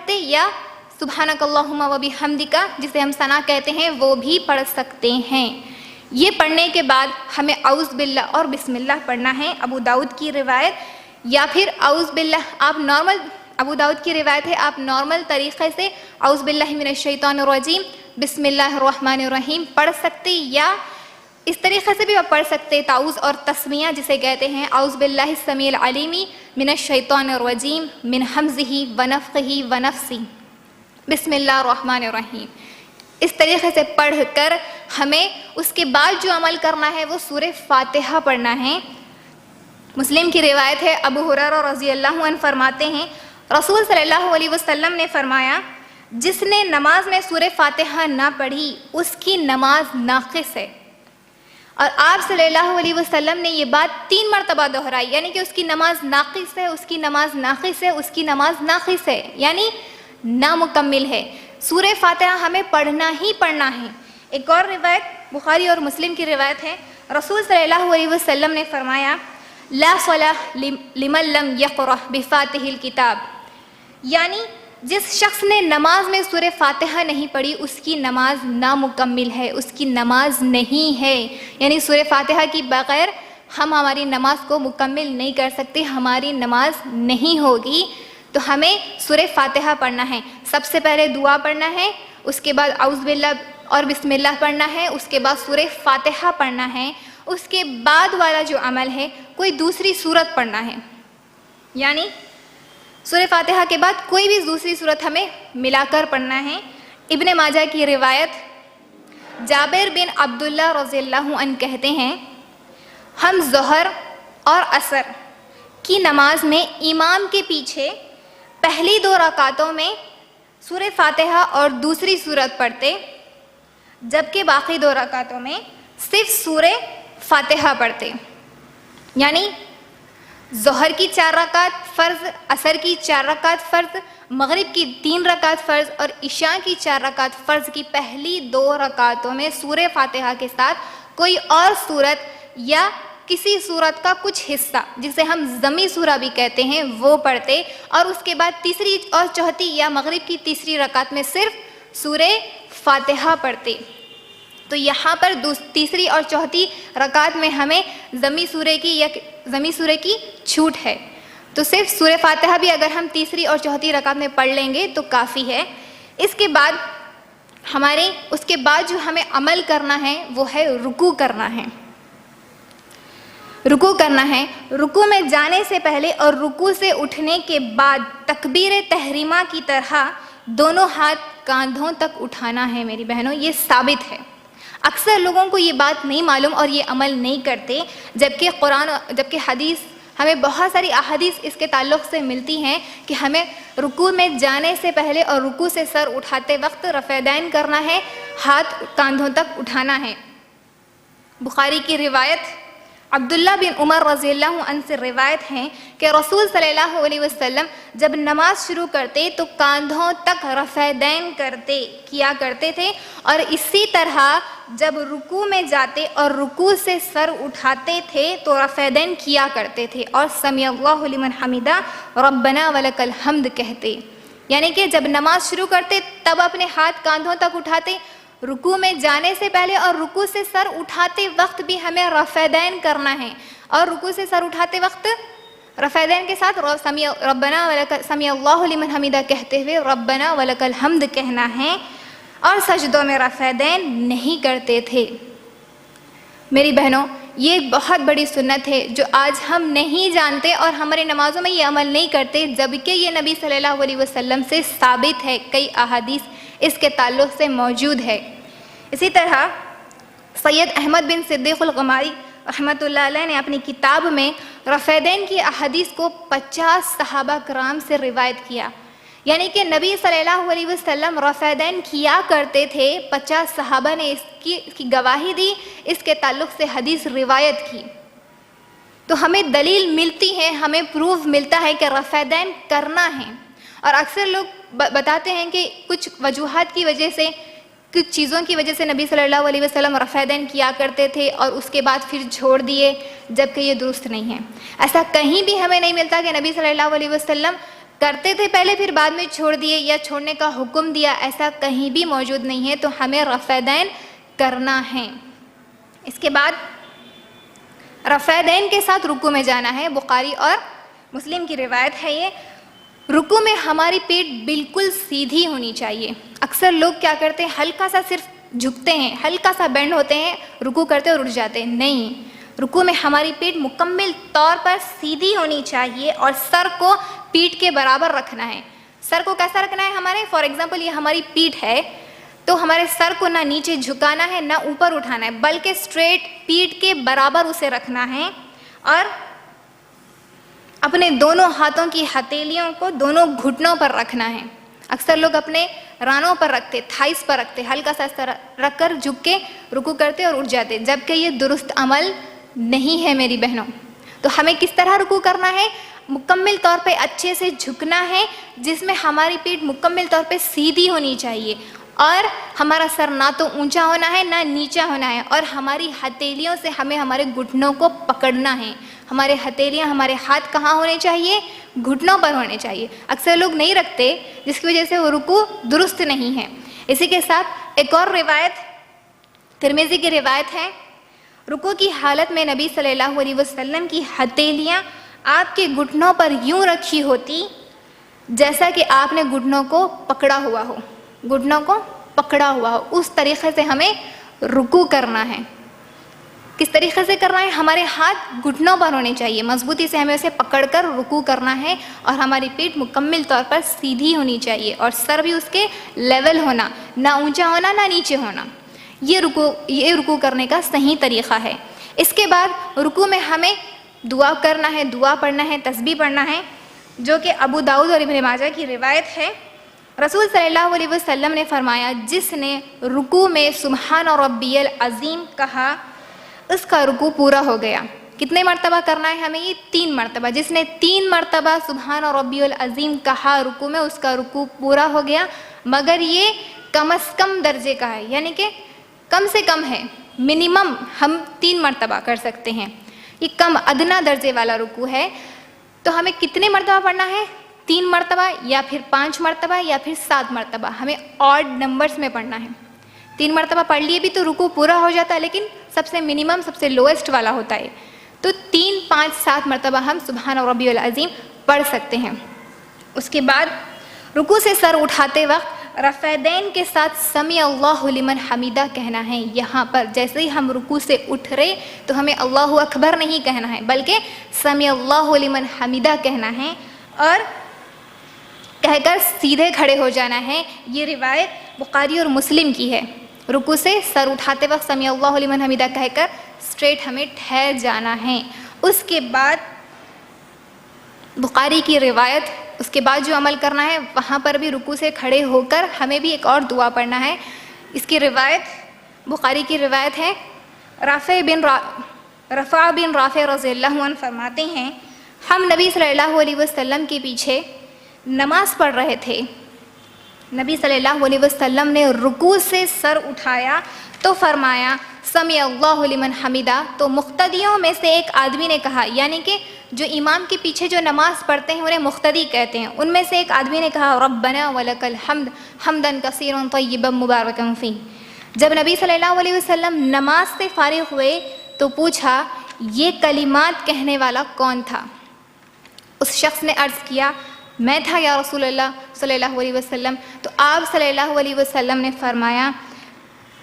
سکتے یا سبحانک اللہم و بحمدک جسے ہم ثنا کہتے ہیں وہ بھی پڑھ سکتے ہیں۔ یہ پڑھنے کے بعد ہمیں اعوذ باللہ اور بسم اللہ پڑھنا ہے، ابو داؤد کی روایت، یا پھر اعوذ باللہ آپ نارمل، ابو داؤد کی روایت ہے آپ نارمل طریقے سے اعوذ باللہ من الشیطان الرجیم بسم اللہ الرحمن الرحیم پڑھ سکتے، یا اس طریقے سے بھی آپ پڑھ سکتے تعوذ اور تسمیہ جسے کہتے ہیں اعوذ باللہ السمیع العلیم من الشیطان الرجیم من حمزہ ونفخہ ونفثہ بسم اللہ الرحمن الرحیم۔ اس طریقے سے پڑھ کر ہمیں اس کے بعد جو عمل کرنا ہے وہ سورہ فاتحہ پڑھنا ہے۔ مسلم کی روایت ہے، ابو ہریرہ رضی اللہ عنہ فرماتے ہیں رسول صلی اللہ علیہ وسلم نے فرمایا جس نے نماز میں سورہ فاتحہ نہ پڑھی اس کی نماز ناقص ہے، اور آپ صلی اللہ علیہ وسلم نے یہ بات 3 مرتبہ دہرائی، یعنی کہ اس کی نماز ناقص ہے، اس کی نماز ناقص ہے، اس کی نماز ناقص ہے، یعنی نامکمل ہے۔ سورہ فاتحہ ہمیں پڑھنا ہی پڑھنا ہے۔ ایک اور روایت بخاری اور مسلم کی روایت ہے، رسول صلی اللہ علیہ وسلم نے فرمایا لا صلاۃ لمن لم یقرأ بفاتح الکتاب، یعنی جس شخص نے نماز میں سورہ فاتحہ نہیں پڑھی اس کی نماز نامکمل ہے، اس کی نماز نہیں ہے، یعنی سورہ فاتحہ کی بغیر ہم ہماری نماز کو مکمل نہیں کر سکتے، ہماری نماز نہیں ہوگی۔ تو ہمیں سورہ فاتحہ پڑھنا ہے، سب سے پہلے دعا پڑھنا ہے، اس کے بعد اعوذ باللہ اور بسم اللہ پڑھنا ہے، اس کے بعد سورہ فاتحہ پڑھنا ہے، اس کے بعد والا جو عمل ہے کوئی دوسری سورت پڑھنا ہے، یعنی سورہ فاتحہ کے بعد کوئی بھی دوسری سورت ہمیں ملا کر پڑھنا ہے۔ ابن ماجہ کی روایت جابر بن عبداللہ رضی اللہ عنہ کہتے ہیں ہم ظہر اور عصر کی نماز میں امام کے پیچھے پہلی 2 رکعتوں میں سورہ فاتحہ اور دوسری سورت پڑھتے، جبکہ باقی 2 رکعتوں میں صرف سورہ فاتحہ پڑھتے، یعنی ظہر کی 4 رکعت فرض، عصر کی 4 رکعت فرض، مغرب کی 3 رکعت فرض اور عشاء کی 4 رکعت فرض کی پہلی 2 رکعتوں میں سورہ فاتحہ کے ساتھ کوئی اور سورت یا کسی سورت کا کچھ حصہ جسے ہم ضمی سورہ بھی کہتے ہیں وہ پڑھتے، اور اس کے بعد تیسری اور چوتھی یا مغرب کی تیسری رکعت میں صرف سورہ فاتحہ پڑھتے۔ تو یہاں پر تیسری اور چوتھی رکعت میں ہمیں ضمی سورہ کی چھوٹ ہے، تو صرف سورہ فاتحہ بھی اگر ہم تیسری اور چوتھی رکعت میں پڑھ لیں گے تو کافی ہے۔ اس کے بعد جو ہمیں عمل کرنا ہے وہ ہے رکوع کرنا ہے۔ رکوع میں جانے سے پہلے اور رکوع سے اٹھنے کے بعد تکبیر تحریمہ کی طرح دونوں ہاتھ کاندھوں تک اٹھانا ہے۔ میری بہنوں یہ ثابت ہے، اکثر لوگوں کو یہ بات نہیں معلوم اور یہ عمل نہیں کرتے، جبکہ حدیث ہمیں بہت ساری احادیث اس کے تعلق سے ملتی ہیں کہ ہمیں رکوع میں جانے سے پہلے اور رکوع سے سر اٹھاتے وقت رفع دین کرنا ہے، ہاتھ کاندھوں تک اٹھانا ہے۔ بخاری کی روایت عبداللہ بن عمر رضی اللہ عنہ سے روایت ہے کہ رسول صلی اللہ علیہ وسلم جب نماز شروع کرتے تو کاندھوں تک رفع دین کیا کرتے تھے، اور اسی طرح جب رکوع میں جاتے اور رکوع سے سر اٹھاتے تھے تو رفع دین کیا کرتے تھے اور سمیع اللہ لمن حمدہ ربنا ولک الحمد کہتے، یعنی کہ جب نماز شروع کرتے تب اپنے ہاتھ کاندھوں تک اٹھاتے، رکوع میں جانے سے پہلے اور رکوع سے سر اٹھاتے وقت بھی ہمیں رفع دین کرنا ہے، اور رکوع سے سر اٹھاتے وقت رفع دین کے ساتھ سمیع اللہ لمن حمدہ کہتے ہوئے ربنا ولک الحمد کہنا ہے، اور سجدوں میں رفع دین نہیں کرتے تھے۔ میری بہنوں یہ ایک بہت بڑی سنت ہے جو آج ہم نہیں جانتے اور ہماری نمازوں میں یہ عمل نہیں کرتے، جبکہ یہ نبی صلی اللہ علیہ وسلم سے ثابت ہے، کئی احادیث اس کے تعلق سے موجود ہے۔ اسی طرح سید احمد بن صدیق الغماری رحمۃ اللہ علیہ نے اپنی کتاب میں رفع دین کی احادیث کو 50 صحابہ کرام سے روایت کیا، یعنی کہ نبی صلی اللہ علیہ وسلم رفع دین کیا کرتے تھے، 50 صحابہ نے اس کی گواہی دی، اس کے تعلق سے حدیث روایت کی۔ تو ہمیں دلیل ملتی ہے، ہمیں پروف ملتا ہے کہ رفع دین کرنا ہے، اور اکثر لوگ بتاتے ہیں کہ کچھ وجوہات کی وجہ سے، کچھ چیزوں کی وجہ سے نبی صلی اللہ علیہ وسلم رفع دین کیا کرتے تھے اور اس کے بعد پھر چھوڑ دیے، جبکہ یہ درست نہیں ہے۔ ایسا کہیں بھی ہمیں نہیں ملتا کہ نبی صلی اللہ علیہ وسلم کرتے تھے پہلے پھر بعد میں چھوڑ دیے یا چھوڑنے کا حکم دیا، ایسا کہیں بھی موجود نہیں ہے، تو ہمیں رفع دین کرنا ہے۔ اس کے بعد رفع دین کے ساتھ رکوع میں جانا ہے، بخاری اور مسلم کی روایت ہے یہ۔ رکوع میں ہماری پیٹھ بالکل سیدھی ہونی چاہیے۔ اکثر لوگ کیا کرتے ہیں، ہلکا سا صرف جھکتے ہیں، ہلکا سا بینڈ ہوتے ہیں، رکوع کرتے اور اٹھ جاتے ہیں، نہیں، رکوع میں ہماری پیٹھ مکمل طور پر سیدھی ہونی چاہیے اور سر کو پیٹھ کے برابر رکھنا ہے۔ سر کو کیسا رکھنا ہے ہمارے، فار ایگزامپل یہ ہماری پیٹھ ہے تو ہمارے سر کو نہ نیچے جھکانا ہے نہ اوپر اٹھانا ہے، بلکہ اسٹریٹ پیٹھ کے برابر اسے رکھنا ہے، اور اپنے دونوں ہاتھوں کی ہتھیلیوں کو دونوں گھٹنوں پر رکھنا ہے۔ اکثر لوگ اپنے رانوں پر رکھتے، تھائس پر رکھتے، ہلکا سا اس طرح رکھ کر جھک کے رکوع کرتے اور اٹھ جاتے، جبکہ یہ درست عمل نہیں ہے میری بہنوں۔ تو ہمیں کس طرح رکوع کرنا ہے، مکمل طور پہ اچھے سے جھکنا ہے، جس میں ہماری پیٹھ مکمل طور پہ سیدھی ہونی چاہیے، اور ہمارا سر نہ تو اونچا ہونا ہے نہ نیچا ہونا ہے، اور ہماری ہتھیلیوں سے ہمیں ہمارے گھٹنوں کو پکڑنا ہے۔ ہمارے ہتھیلیاں، ہمارے ہاتھ کہاں ہونے چاہیے، گھٹنوں پر ہونے چاہیے۔ اکثر لوگ نہیں رکھتے، جس کی وجہ سے وہ رکوع درست نہیں ہے۔ اسی کے ساتھ ایک اور روایت ترمذی کی روایت ہے، رکوع کی حالت میں نبی صلی اللہ علیہ وسلم کی ہتھیلیاں آپ کے گھٹنوں پر یوں رکھی ہوتی جیسا کہ آپ نے گھٹنوں کو پکڑا ہوا ہو، گھٹنوں کو پکڑا ہوا ہو، اس طریقے سے ہمیں رکوع کرنا ہے۔ کس طریقے سے کرنا ہے، ہمارے ہاتھ گھٹنوں پر ہونے چاہیے، مضبوطی سے ہمیں اسے پکڑ کر رکوع کرنا ہے، اور ہماری پیٹھ مکمل طور پر سیدھی ہونی چاہیے، اور سر بھی اس کے لیول ہونا، نہ اونچا ہونا نہ نیچے ہونا۔ یہ رکوع کرنے کا صحیح طریقہ ہے۔ اس کے بعد رکوع میں ہمیں دعا کرنا ہے، دعا پڑھنا ہے، تسبیح پڑھنا ہے، جو کہ ابو داؤد اور ابن ماجہ کی روایت ہے۔ رسول صلی اللہ علیہ وسلم نے فرمایا، جس نے رکوع میں سبحان ربی العظیم کہا، اس کا رکوع پورا ہو گیا۔ کتنے مرتبہ کرنا ہے ہمیں، یہ 3 مرتبہ۔ جس نے 3 مرتبہ سبحان ربی العظیم کہا رکوع میں، اس کا رکوع پورا ہو گیا، مگر یہ کم از کم درجے کا ہے، یعنی کہ کم سے کم ہے، منیمم ہم 3 مرتبہ کر سکتے ہیں، یہ کم ادنا درجے والا رکوع ہے۔ تو ہمیں کتنے مرتبہ پڑھنا ہے، 3 مرتبہ یا پھر 5 مرتبہ یا پھر 7 مرتبہ، ہمیں آڈ نمبرز میں پڑھنا ہے۔ 3 مرتبہ پڑھ لیے بھی تو رکوع پورا ہو جاتا ہے، لیکن سب سے منیمم، سب سے لوئسٹ والا ہوتا ہے۔ تو 3، 5، 7 مرتبہ ہم سبحان ربی العظیم پڑھ سکتے ہیں۔ اس کے بعد رکوع سے سر اٹھاتے وقت رفع دین کے ساتھ سمیع اللہ لمن حمیدہ کہنا ہے۔ یہاں پر جیسے ہی ہم رکوع سے اٹھ رہے تو ہمیں اللہ اکبر نہیں کہنا ہے، بلکہ سمیع اللہ لمن حمیدہ کہنا ہے، اور کہہ کر سیدھے کھڑے ہو جانا ہے۔ یہ روایت بخاری اور مسلم کی ہے۔ رکوع سے سر اٹھاتے وقت سمیع اللہ لمن حمیدہ کہہ کر اسٹریٹ ہمیں ٹھہر جانا ہے۔ اس کے بعد بخاری کی روایت، اس کے بعد جو عمل کرنا ہے وہاں پر بھی رکوع سے کھڑے ہو کر ہمیں بھی ایک اور دعا پڑھنا ہے۔ اس کی روایت بخاری کی روایت ہے، رفع بن رافع رضی اللہ عنہ فرماتے ہیں، ہم نبی صلی اللہ علیہ وسلم کے پیچھے نماز پڑھ رہے تھے، نبی صلی اللہ علیہ وسلم نے رکوع سے سر اٹھایا تو فرمایا سمیع اللہ لمن حمیدہ، تو مقتدیوں میں سے ایک آدمی نے کہا، یعنی کہ جو امام کے پیچھے جو نماز پڑھتے ہیں انہیں مقتدی کہتے ہیں، ان میں سے ایک آدمی نے کہا ربنا ولک الحمد حمدا کثیرا طیبا مبارکا فیہ۔ جب نبی صلی اللہ علیہ وسلم نماز سے فارغ ہوئے تو پوچھا یہ کلمات کہنے والا کون تھا؟ اس شخص نے عرض کیا میں تھا یا رسول اللہ صلی اللہ علیہ وسلم۔ تو آپ صلی اللہ علیہ وسلم نے فرمایا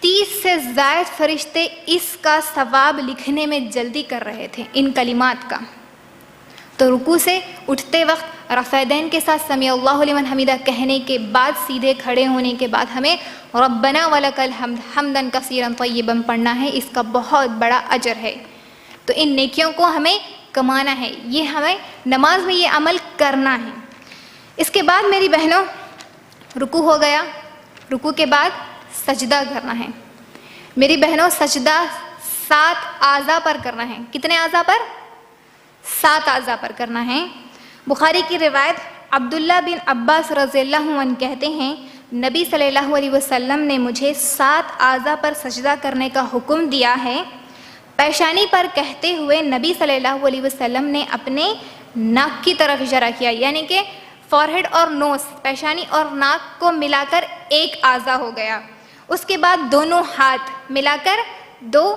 30 سے زائد فرشتے اس کا ثواب لکھنے میں جلدی کر رہے تھے، ان کلمات کا۔ تو رکوع سے اٹھتے وقت رفع دین کے ساتھ سمیع اللہ لمن حمیدہ کہنے کے بعد سیدھے کھڑے ہونے کے بعد ہمیں ربنا ولک الحمد حمدا کثیرا طیبا پڑھنا ہے، اس کا بہت بڑا اجر ہے۔ تو ان نیکیوں کو ہمیں کمانا ہے، یہ ہمیں نماز میں یہ عمل کرنا ہے۔ اس کے بعد میری بہنوں رکوع ہو گیا، رکوع کے بعد سجدہ کرنا ہے۔ میری بہنوں سجدہ 7 اعضاء پر کرنا ہے۔ کتنے اعضاء پر؟ 7 اعضاء پر کرنا ہے۔ بخاری کی روایت عبداللہ بن عباس رضی اللہ عنہ کہتے ہیں نبی صلی اللہ علیہ وسلم نے مجھے 7 اعضاء پر سجدہ کرنے کا حکم دیا ہے۔ پیشانی پر کہتے ہوئے نبی صلی اللہ علیہ وسلم نے اپنے ناک کی طرف اشارہ کیا، یعنی کہ فورہیڈ اور نوز پیشانی اور ناک کو ملا کر ایک اعضا ہو گیا. اس کے بعد دونوں ہاتھ ملا کر 2